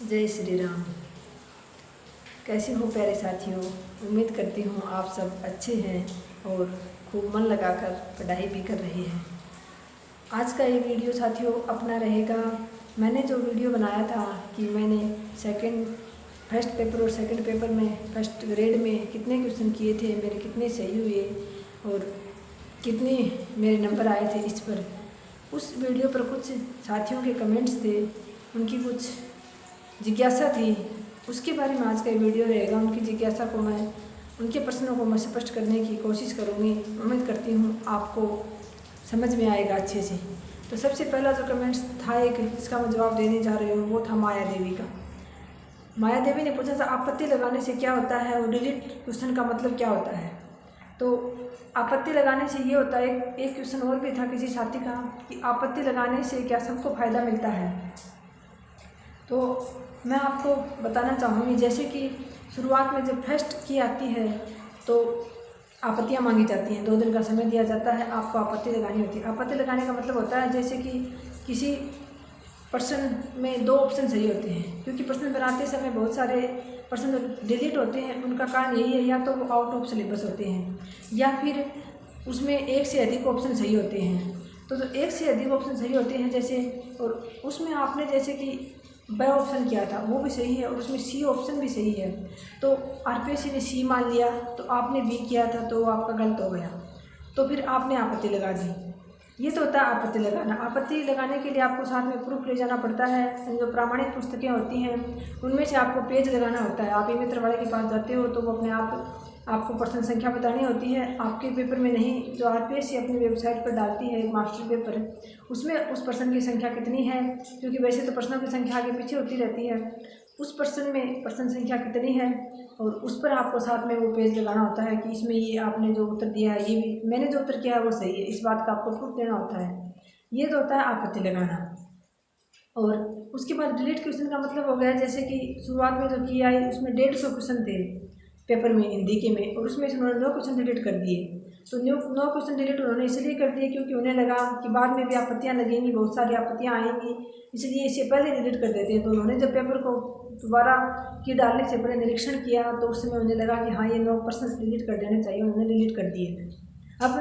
जय श्री राम। कैसे हो प्यारे साथियों। उम्मीद करती हूँ आप सब अच्छे हैं और खूब मन लगाकर पढ़ाई भी कर रहे हैं। आज का ये वीडियो साथियों अपना रहेगा। मैंने जो वीडियो बनाया था कि मैंने फर्स्ट पेपर और सेकंड पेपर में फर्स्ट ग्रेड में कितने क्वेश्चन किए थे, मेरे कितने सही हुए और कितने मेरे नंबर आए थे, इस पर उस वीडियो पर कुछ साथियों के कमेंट्स थे, उनकी कुछ जिज्ञासा थी, उसके बारे में आज का ये वीडियो रहेगा। उनकी जिज्ञासा को मैं, उनके प्रश्नों को मैं स्पष्ट करने की कोशिश करूँगी। उम्मीद करती हूँ आपको समझ में आएगा अच्छे से। तो सबसे पहला जो कमेंट्स था एक, इसका मैं जवाब देने जा रही हूँ, वो था माया देवी का। माया देवी ने पूछा था आपत्ति लगाने से क्या होता है और डिलीट क्वेश्चन का मतलब क्या होता है। तो आपत्ति लगाने से ये होता है, एक क्वेश्चन और भी था किसी साथी का कि आपत्ति लगाने से क्या सबको फ़ायदा मिलता है। तो मैं आपको बताना चाहूँगी, जैसे कि शुरुआत में जब फर्स्ट की आती है तो आपत्तियाँ मांगी जाती हैं, 2 दिन का समय दिया जाता है, आपको आपत्ति लगानी होती है। आपत्ति लगाने का मतलब होता है जैसे कि किसी प्रश्न में 2 ऑप्शन सही होते हैं, क्योंकि प्रश्न बनाते समय बहुत सारे प्रश्न डिलीट होते हैं। उनका कारण यही है, या तो वो आउट ऑफ सिलेबस होते हैं या फिर उसमें 1 से अधिक ऑप्शन सही होते हैं। तो जो 1 से अधिक ऑप्शन सही होते हैं जैसे, और उसमें आपने जैसे कि ब ऑप्शन किया था वो भी सही है और उसमें सी ऑप्शन भी सही है, तो आरपीएससी ने सी मान लिया, तो आपने बी किया था तो आपका गलत हो गया, तो फिर आपने आपत्ति लगा दी। ये तो होता है आपत्ति लगाना। आपत्ति लगाने के लिए आपको साथ में प्रूफ ले जाना पड़ता है। जो प्रामाणिक पुस्तकें होती हैं उनमें से आपको पेज लगाना होता है। आप ई मित्र वाले के पास जाते हो तो वो अपने आप आपको प्रश्न संख्या बतानी होती है, आपके पेपर में नहीं। जो आरपीएससी अपनी वेबसाइट पर डालती है मास्टर पेपर, उसमें उस प्रश्न की संख्या कितनी है, क्योंकि वैसे तो प्रश्नों की संख्या आगे पीछे होती रहती है, उस प्रश्न में प्रश्न संख्या कितनी है और उस पर आपको साथ में वो पेज लगाना होता है कि इसमें ये आपने जो उत्तर दिया है, ये भी मैंने जो उत्तर किया है वो सही है, इस बात का आपको प्रूफ देना होता है। ये तो होता है आपत्ति लगाना। और उसके बाद डिलीट क्वेश्चन का मतलब हो गया, जैसे कि शुरुआत में जो किया है उसमें 150 क्वेश्चन थे पेपर में हिंदी के में, और उसमें से उन्होंने 9 क्वेश्चन डिलीट कर दिए। तो 9 क्वेश्चन डिलीट उन्होंने इसलिए कर दिए क्योंकि उन्हें लगा कि बाद में भी आपत्तियाँ लगेंगी, बहुत सारी आपत्तियाँ आएंगी, इसलिए इसे पहले डिलीट कर देते हैं। तो उन्होंने जब पेपर को दोबारा की डालने से पहले निरीक्षण किया तो उस समय उन्हें लगा कि हाँ ये 9 प्रश्न डिलीट कर देने चाहिए, उन्होंने डिलीट कर दिए। अब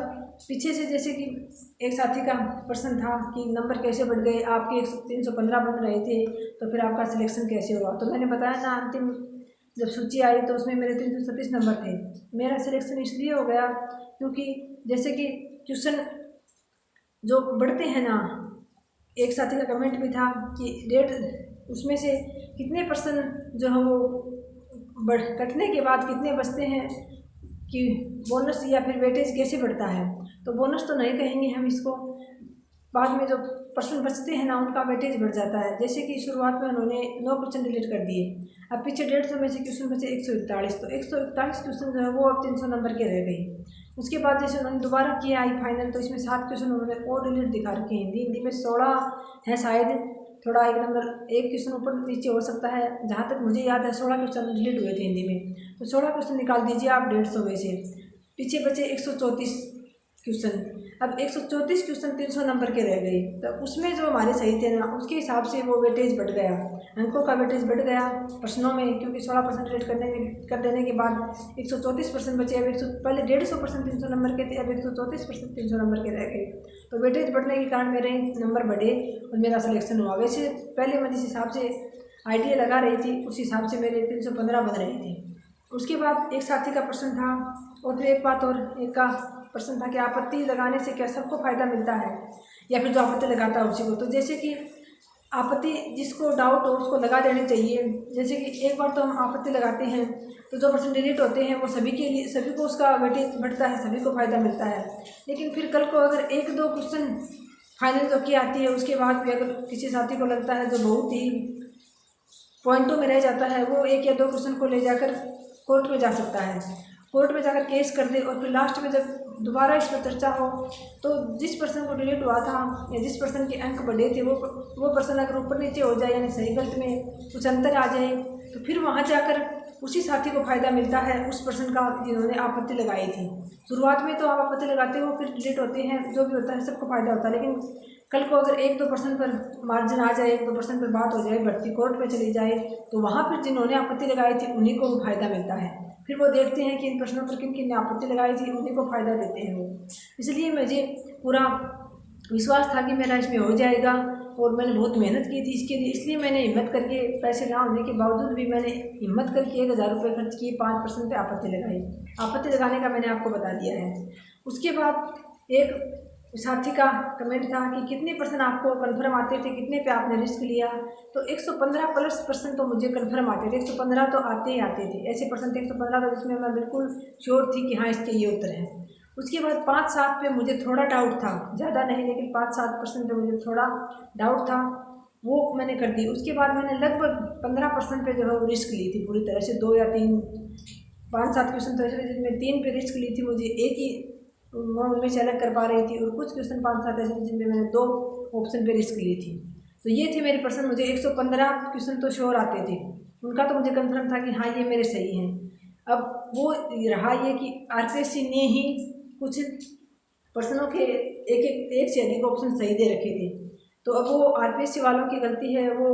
पीछे से जैसे कि एक साथी का प्रश्न था कि नंबर कैसे बढ़ गए, आपके 315 बन रहे थे तो फिर आपका सिलेक्शन कैसे हुआ। तो मैंने बताया ना, अंतिम जब सूची आई तो उसमें मेरे 337 नंबर थे। मेरा सिलेक्शन इसलिए हो गया क्योंकि जैसे कि क्वेश्चन जो बढ़ते हैं ना, एक साथी का कमेंट भी था कि डेट उसमें से कितने % जो है वो कटने के बाद कितने बचते हैं, कि बोनस या फिर वेटेज कैसे बढ़ता है। तो बोनस तो नहीं कहेंगे हम इसको, बाद में जो प्रश्न बचते हैं ना उनका वेटेज बढ़ जाता है। जैसे कि शुरुआत में उन्होंने 9 क्वेश्चन डिलीट कर दिए, अब पीछे 150 में से क्वेश्चन बचे 141, तो 141 क्वेश्चन जो है वो अब 300 नंबर के रह गए। उसके बाद जैसे उन्होंने दोबारा किया आई फाइनल, तो इसमें 7 क्वेश्चन उन्होंने और डिलीट दिखा रखे हैं। हिंदी में 16 है शायद, थोड़ा एक नंबर एक क्वेश्चन ऊपर नीचे हो सकता है, जहाँ तक मुझे याद है 16 क्वेश्चन डिलीट हुए थे हिंदी में। तो 16 क्वेश्चन निकाल दीजिए आप 150 में से, पीछे बचे 134 क्वेश्चन। अब 134 क्वेश्चन 300 नंबर के रह गए, तो उसमें जो हमारे सही थे ना उसके हिसाब से वो वेटेज बढ़ गया, अंकों का वेटेज बढ़ गया प्रश्नों में, क्योंकि 16% रेट कर देने के बाद 134% बचे। अब पहले 150% 300 नंबर के थे, अब 134% 300 नंबर के रह गए। तो वेटेज बढ़ने के कारण मेरे नंबर बढ़े और मेरा सिलेक्शन हुआ। वैसे पहले मैं जिस हिसाब से आइडिया लगा रही थी उस हिसाब से मेरे 315 बन रहे थे। उसके बाद एक साथी का प्रश्न था, और फिर एक बात और, एक का प्रश्न था कि आपत्ति लगाने से क्या सबको फायदा मिलता है या फिर जो आपत्ति लगाता है उसी को। तो जैसे कि आपत्ति जिसको डाउट हो उसको लगा देनी चाहिए। जैसे कि एक बार तो हम आपत्ति लगाते हैं तो जो पर्सन डिलीट होते हैं वो सभी के लिए, सभी को उसका वेटेज बढ़ता है, सभी को फायदा मिलता है। लेकिन फिर कल को अगर 1-2 क्वेश्चन फाइनल जो की आती है उसके बाद भी अगर किसी साथी को लगता है जो बहुत ही पॉइंटों में रह जाता है, वो 1 या 2 क्वेश्चन को ले जाकर कोर्ट में जा सकता है, कोर्ट में जाकर केस कर दे, और फिर लास्ट में जब दोबारा इस पर चर्चा हो तो जिस पर्सन को डिलीट हुआ था या जिस पर्सन के अंक बढ़े थे वो पर्सन अगर ऊपर नीचे हो जाए, यानी सही गलत में कुछ अंतर आ जाए, तो फिर वहाँ जाकर उसी साथी को फायदा मिलता है उस पर्सन का जिन्होंने आपत्ति लगाई थी। शुरुआत में तो आप आपत्ति लगाते हो, फिर डिलीट होते हैं, जो भी होता है सबको फायदा होता है। लेकिन कल को अगर 1-2 पर्सन पर मार्जिन आ जाए, 1-2% पर बात हो जाए, भर्ती कोर्ट में चली जाए, तो वहाँ पर जिन्होंने आपत्ति लगाई थी उन्हीं को फ़ायदा मिलता है। फिर वो देखते हैं कि इन प्रश्नों पर किन किन ने आपत्ति लगाई थी, उन्हीं को फ़ायदा देते हैं वो। इसलिए मुझे पूरा विश्वास था कि मेरा इसमें हो जाएगा और मैंने बहुत मेहनत की थी इसके लिए। इसलिए मैंने हिम्मत करके, पैसे ना होने के बावजूद भी मैंने हिम्मत करके 1000 रुपये खर्च किए, 5% पे आपत्ति लगाई। आपत्ति लगाने का मैंने आपको बता दिया है। उसके बाद एक साथी का कमेंट था कि कितने % आपको कन्फर्म आते थे, कितने पे आपने रिस्क लिया। तो 115+ % तो मुझे कन्फर्म आते थे, 115 तो आते ही आते थे। ऐसे परसेंट 115 तो जिसमें मैं बिल्कुल श्योर थी कि हाँ इसके ये उत्तर है। उसके बाद 5-7 पे मुझे थोड़ा डाउट था, ज़्यादा नहीं लेकिन 5-7% पे मुझे थोड़ा डाउट था, वो मैंने कर दी। उसके बाद मैंने लगभग 15% पे जो है वो रिस्क ली थी पूरी तरह से, 2 या 3, 5-7 क्वेश्चन तो ऐसे थे जिनमें 3 पे रिस्क ली थी, मुझे एक ही मैं उनमें से अलग कर पा रही थी, और कुछ क्वेश्चन 5-7 ऐसे थे जिनमें मैंने 2 ऑप्शन पे रिस्क ली थी। तो ये थे मेरे परसेंट। मुझे 115 क्वेश्चन तो श्योर आते थे, उनका तो मुझे कन्फर्म था कि हाँ ये मेरे सही हैं। अब वो रहा ये कि आरपीएससी ने ही कुछ प्रश्नों के एक से अधिक ऑप्शन सही दे रखे थे। तो अब वो आरपीएससी वालों की गलती है, वो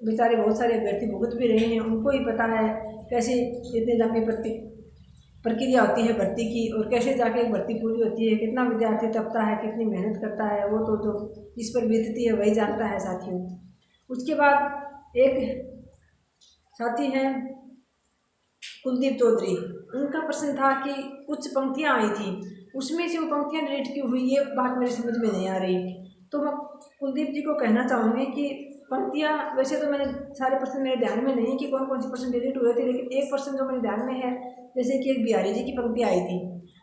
बेचारे बहुत सारे अभ्यर्थी भुगत भी रहे हैं, उनको ही पता है कैसे इतनी लंबी प्रक्रिया होती है भर्ती की, और कैसे जाके एक भर्ती पूरी होती है, कितना विद्यार्थी तपता है, कितनी मेहनत करता है, वो तो जो इस पर बीतती है वही जानता है साथियों। उसके बाद एक साथी हैं कुलदीप चौधरी, उनका प्रश्न था कि कुछ पंक्तियाँ आई थी, उसमें से वो पंक्तियाँ डिलीट क्यों हुई, ये बात मेरी समझ में नहीं आ रही। तो मैं कुलदीप जी को कहना चाहूँगी कि पंक्तियाँ, वैसे तो मैंने सारे प्रश्न मेरे ध्यान में नहीं कि कौन कौन से प्रश्न डिलीट हुए थे, लेकिन एक प्रश्न जो मेरे ध्यान में है, जैसे कि एक बिहारी जी की पंक्ति आई थी,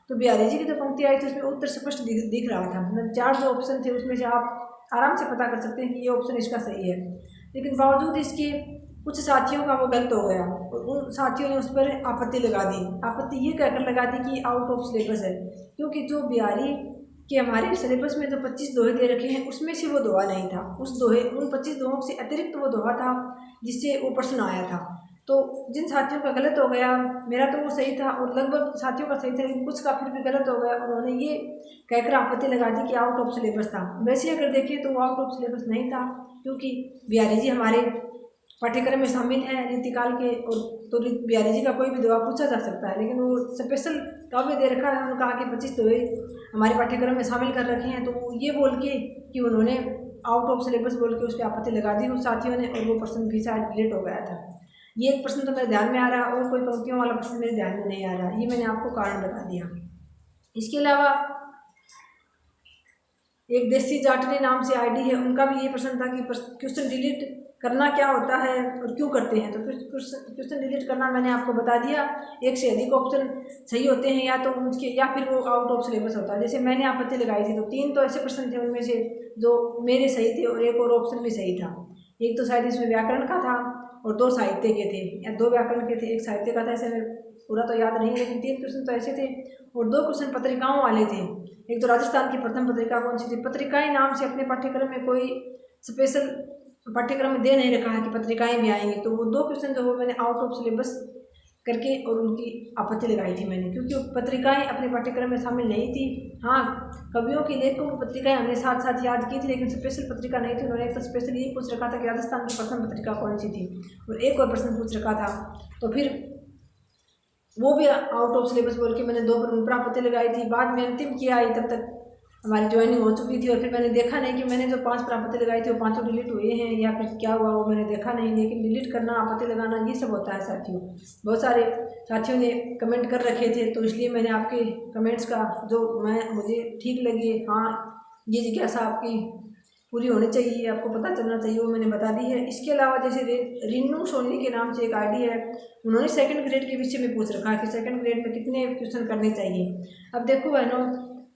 तो बिहारी जी की जो पंक्ति आई थी उसमें उत्तर स्पष्ट दिख रहा था, मतलब 4 जो ऑप्शन थे उसमें से आप आराम से पता कर सकते हैं कि ये ऑप्शन इसका सही है, लेकिन बावजूद इसके कुछ साथियों का वो गलत हो गया, और उन साथियों ने उस पर आपत्ति लगा दी। आपत्ति ये कहकर लगा दी कि आउट ऑफ सिलेबस है, क्योंकि जो बिहारी के हमारे सिलेबस में जो 25 दोहे दे रखे हैं उसमें से वो दोहा नहीं था, उन 25 दोहों से अतिरिक्त वो दोहा था जिससे वो प्रश्न आया था। तो जिन साथियों का गलत हो गया, मेरा तो वो सही था और लगभग साथियों का सही था, लेकिन कुछ का फिर भी गलत हो गया, उन्होंने ये कहकर आपत्ति लगा दी कि आउट ऑफ सिलेबस था। वैसे अगर देखें तो वो आउट ऑफ सिलेबस नहीं था, क्योंकि बिहारी जी हमारे पाठ्यक्रम में शामिल है रीतिकाल के, और तो बिहारी जी का कोई भी दोहा पूछा जा सकता है, लेकिन वो स्पेशल काव्य दे रखा है, उन्होंने कहा कि 25 दोहे हमारे पाठ्यक्रम में शामिल कर रखे हैं, तो ये बोल के कि उन्होंने आउट ऑफ सिलेबस बोल के उस पर आपत्ति लगा दी उस साथियों ने, और वो प्रश्न भी शायद डिलीट हो गया था। ये एक प्रश्न तो मेरे ध्यान में आ रहा, और कोई पंक्तियों वाला प्रश्न मेरे ध्यान में नहीं आ रहा, ये मैंने आपको कारण बता दिया। इसके अलावा एक देसी जाटनी नाम से आईडी है, उनका भी ये प्रश्न था कि क्वेश्चन डिलीट करना क्या होता है और क्यों करते हैं। तो क्वेश्चन डिलीट करना मैंने आपको बता दिया, एक से अधिक ऑप्शन सही होते हैं या तो उनके, या फिर वो आउट ऑफ सिलेबस होता है। जैसे मैंने आपत्ति लगाई थी तो 3 तो ऐसे प्रश्न थे उनमें से जो मेरे सही थे, और एक और ऑप्शन भी सही था। एक तो शायद इसमें व्याकरण का था और 2 साहित्य के थे, या 2 व्याकरण के थे, 1 साहित्य का था, ऐसे मेरे पूरा तो याद नहीं, लेकिन 3 क्वेश्चन तो ऐसे थे, और 2 क्वेश्चन पत्रिकाओं वाले थे। एक तो राजस्थान की प्रथम पत्रिका कौन सी थी, पत्रिकाएं नाम से अपने पाठ्यक्रम में कोई स्पेशल पाठ्यक्रम में दे नहीं रखा है कि पत्रिकाएं भी आएंगी, तो वो 2 क्वेश्चन जो वो मैंने आउट ऑफ सिलेबस करके और उनकी आपत्ति लगाई थी मैंने, क्योंकि पत्रिकाएं अपने पाठ्यक्रम में शामिल नहीं थी। हाँ, कवियों की, लेखकों की पत्रिकाएं हमने साथ साथ याद की थी, लेकिन स्पेशल पत्रिका नहीं थी। उन्होंने एक तो स्पेशल ये पूछ रखा था कि राजस्थान की प्रथम पत्रिका कौन सी थी, और एक और प्रश्न पूछ रखा था, तो फिर वो भी आउट ऑफ सिलेबस बोल के मैंने 2 पर आपत्ति लगाई थी। बाद में अंतिम किया आई, तब तक हमारी ज्वाइनिंग हो चुकी थी, और फिर मैंने देखा नहीं कि मैंने जो 5 पर आपत्ति लगाई थी वो 5 डिलीट हुए हैं या फिर क्या हुआ, वो मैंने देखा नहीं। लेकिन डिलीट करना, आपत्ति लगाना, ये सब होता है साथियों। बहुत सारे साथियों ने कमेंट कर रखे थे, तो इसलिए मैंने आपके कमेंट्स का जो मुझे ठीक लगे, हाँ ये जिज्ञासा आपकी पूरी होनी चाहिए, आपको पता चलना चाहिए, वो मैंने बता दी है। इसके अलावा जैसे रीनू सोनी के नाम से एक आईडी है, उन्होंने 2nd ग्रेड के विषय में पूछ रखा है कि 2nd ग्रेड में कितने क्वेश्चन करने चाहिए। अब देखो बहनों,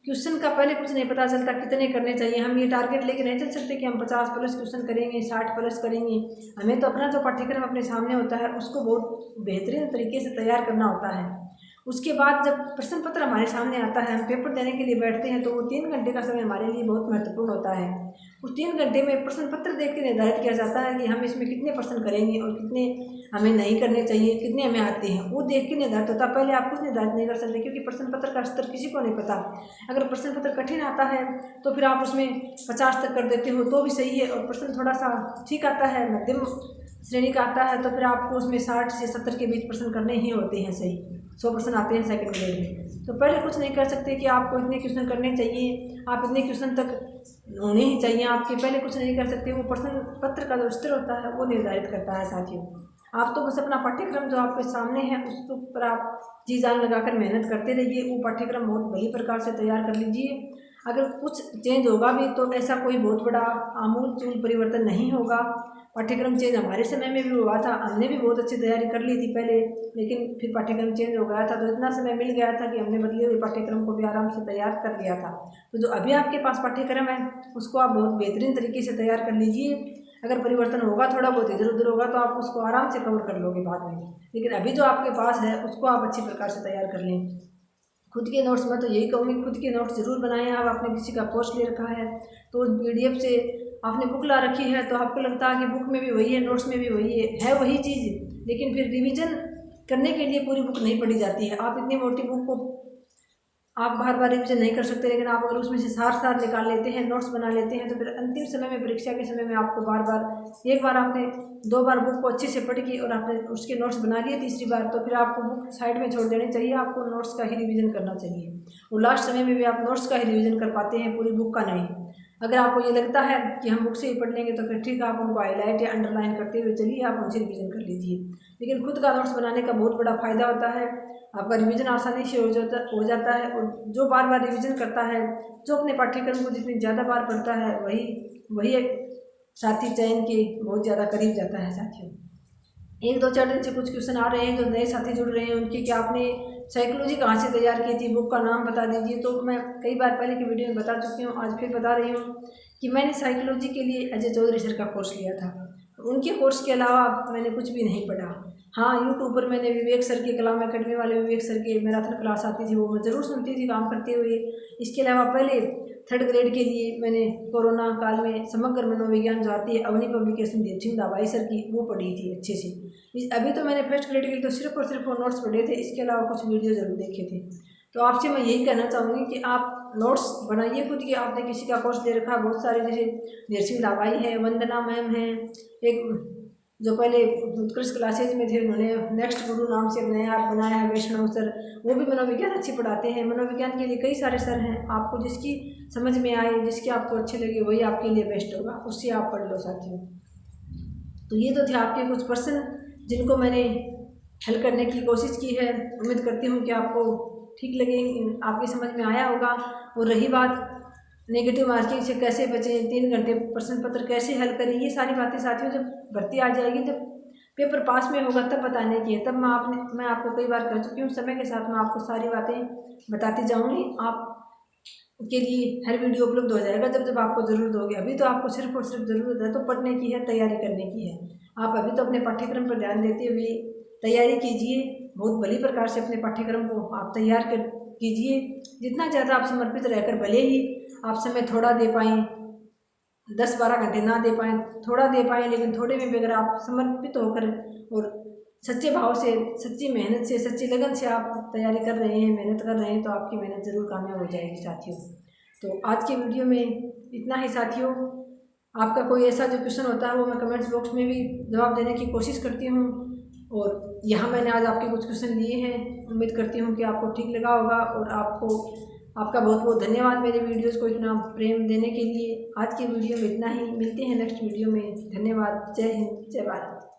क्वेश्चन का पहले कुछ नहीं पता चलता कितने करने चाहिए। हम ये टारगेट लेके नहीं चल सकते कि हम 50+ क्वेश्चन करेंगे, 60+ करेंगे। हमें तो अपना जो पाठ्यक्रम अपने सामने होता है उसको बहुत बेहतरीन तरीके से तैयार करना होता है। उसके बाद जब प्रश्न पत्र हमारे सामने आता है, हम पेपर देने के लिए बैठते हैं, तो वो 3 घंटे का समय हमारे लिए बहुत महत्वपूर्ण होता है। उस 3 घंटे में प्रश्न पत्र देख के निर्धारित किया जाता है कि हम इसमें कितने प्रश्न करेंगे और कितने हमें नहीं करने चाहिए, कितने हमें आते हैं, वो देख के निर्धारित होता है। पहले आप कुछ निर्धारित नहीं कर सकते, क्योंकि प्रश्न पत्र का स्तर किसी को नहीं पता। अगर प्रश्न पत्र कठिन आता है तो फिर आप उसमें 50 तक कर देते हो तो भी सही है, और प्रश्न थोड़ा सा ठीक आता है, मध्यम श्रेणी का आता है, तो फिर आपको उसमें 60 से 70 के बीच प्रश्न करने ही होते हैं। सही 100 प्रश्न आते हैं सेकंड ग्रेड में। तो पहले कुछ नहीं कर सकते कि आपको इतने क्वेश्चन करने चाहिए, आप इतने क्वेश्चन तक होने ही चाहिए आपके, पहले कुछ नहीं कर सकते। वो प्रश्न पत्र का जो स्तर होता है वो निर्धारित करता है साथियों। आप तो बस अपना पाठ्यक्रम जो आपके सामने है उसके ऊपर आप जी जान लगाकर मेहनत करते रहिए। वो पाठ्यक्रम बहुत बड़ी प्रकार से तैयार कर लीजिए। अगर कुछ चेंज होगा भी तो ऐसा कोई बहुत बड़ा आमूल चूल परिवर्तन नहीं होगा। पाठ्यक्रम चेंज हमारे समय में भी हुआ था, हमने भी बहुत अच्छी तैयारी कर ली थी पहले, लेकिन फिर पाठ्यक्रम चेंज हो गया था, तो इतना समय मिल गया था कि हमने बदले हुए पाठ्यक्रम को भी आराम से तैयार कर लिया था। तो जो अभी आपके पास पाठ्यक्रम है उसको आप बहुत बेहतरीन तरीके से तैयार कर लीजिए। अगर परिवर्तन होगा, थोड़ा बहुत इधर उधर होगा, तो आप उसको आराम से कवर कर लोगे बाद में, लेकिन अभी जो आपके पास है उसको आप अच्छी प्रकार से तैयार कर लें। खुद के नोट्स में तो यही कहूँगी, खुद के नोट्स ज़रूर बनाएं। आप आपने किसी का कोर्स ले रखा है तो उस PDF से आपने बुक ला रखी है, तो आपको लगता है कि बुक में भी वही है, नोट्स में भी वही है वही चीज़, लेकिन फिर रिवीजन करने के लिए पूरी बुक नहीं पढ़ी जाती है। आप इतनी मोटी बुक को आप बार बार रिवीजन नहीं कर सकते, लेकिन आप अगर उसमें से सार निकाल लेते हैं, नोट्स बना लेते हैं, तो फिर अंतिम समय में, परीक्षा के समय में आपको बार बार, एक बार आपने 2 बार बुक को अच्छे से पढ़ के और आपने उसके नोट्स बना लिए, तीसरी बार तो फिर आपको बुक साइड में छोड़ देनी चाहिए, आपको नोट्स का ही रिवीजन करना चाहिए। और लास्ट समय में भी आप नोट्स का ही रिवीजन कर पाते हैं, पूरी बुक का नहीं। अगर आपको ये लगता है कि हम बुक से ही पढ़ लेंगे तो फिर ठीक है, आप उनको हाईलाइट या अंडरलाइन करते हुए चलिए, आप उनसे रिवीजन कर लीजिए। लेकिन खुद का नोट्स बनाने का बहुत बड़ा फायदा होता है, आपका रिवीजन आसानी से हो जाता है। और जो बार बार रिवीजन करता है, जो अपने पाठ्यक्रम को जितनी ज़्यादा बार पढ़ता है, वही एक साथी चयन के बहुत ज़्यादा करीब जाता है साथियों। 1-2-4 दिन से कुछ क्वेश्चन आ रहे हैं, जो नए साथी जुड़ रहे हैं उनकी, कि आपने साइकोलॉजी कहाँ से तैयार की थी, बुक का नाम बता दीजिए। तो मैं कई बार पहले की वीडियो में बता चुकी हूँ, आज फिर बता रही हूँ कि मैंने साइकोलॉजी के लिए अजय चौधरी सर का कोर्स लिया था। उनके कोर्स के अलावा मैंने कुछ भी नहीं पढ़ा। हाँ, यूट्यूब पर मैंने विवेक सर की, कलाम एकेडमी वाले विवेक सर की मैराथन क्लास आती थी, वो मैं ज़रूर सुनती थी काम करते हुए। इसके अलावा पहले 3rd ग्रेड के लिए मैंने कोरोना काल में समग्र मनोविज्ञान जो आती है, अवनी पब्लिकेशन देवसिंह दाबाई सर की, वो पढ़ी थी अच्छे से। अभी तो मैंने 1st ग्रेड के लिए तो सिर्फ और सिर्फ वो नोट्स पढ़े थे, इसके अलावा कुछ वीडियो ज़रूर देखे थे। तो आपसे मैं यही कहना चाहूँगी कि आप नोट्स बनाइए खुद की। आपने किसी का कोर्स दे रखा, बहुत सारे, जैसे देवसिंह दाबाई है, वंदना मैम है, एक जो पहले उत्कृष्ट क्लासेज में थे, उन्होंने नेक्स्ट गुरु नाम से नया बनाया है, वैष्णव सर, वो भी मनोविज्ञान अच्छी पढ़ाते हैं। मनोविज्ञान के लिए कई सारे सर हैं, आपको जिसकी समझ में आए, जिसके आपको अच्छे लगे, वही आपके लिए बेस्ट होगा, उससे आप पढ़ लो साथियों। तो ये तो थे आपके कुछ प्रश्न जिनको मैंने हल करने की कोशिश की है। उम्मीद करती हूँ कि आपको ठीक लगे, आपकी समझ में आया होगा। और रही बात नेगेटिव मार्किंग से कैसे बचें, 3 घंटे प्रश्न पत्र कैसे हल करें, ये सारी बातें साथियों जब भर्ती आ जाएगी, जब पेपर पास में होगा, तब बताने की है। तब मैं आपको कई बार कर चुकी हूँ, समय के साथ मैं आपको सारी बातें बताती जाऊँगी। आप के लिए हर वीडियो उपलब्ध हो जाएगा जब जब आपको ज़रूरत होगी। अभी तो आपको सिर्फ और सिर्फ ज़रूरत है तो पढ़ने की है, तैयारी करने की है। आप अभी तो अपने पाठ्यक्रम पर ध्यान देते हुए तैयारी कीजिए, बहुत भली प्रकार से अपने पाठ्यक्रम को आप तैयार कीजिए। जितना ज़्यादा आप समर्पित रहकर, भले ही आप समय थोड़ा दे पाएँ, 10-12 घंटे ना दे पाएँ, थोड़ा दे पाएँ, लेकिन थोड़े में भी अगर आप समर्पित होकर और सच्चे भाव से, सच्ची मेहनत से, सच्ची लगन से आप तैयारी कर रहे हैं, मेहनत कर रहे हैं, तो आपकी मेहनत ज़रूर कामयाब हो जाएगी साथियों। तो आज के वीडियो में इतना ही साथियों। आपका कोई ऐसा जो क्वेश्चन होता है वो मैं कमेंट्स बॉक्स में भी जवाब देने की कोशिश करती हूँ। और यहाँ मैंने आज आपके कुछ क्वेश्चन लिए हैं, उम्मीद करती हूँ कि आपको ठीक लगा होगा। और आपका बहुत बहुत धन्यवाद मेरे वीडियोज़ को इतना प्रेम देने के लिए। आज की वीडियो में इतना ही, मिलते हैं नेक्स्ट वीडियो में। धन्यवाद। जय हिंद, जय भारत।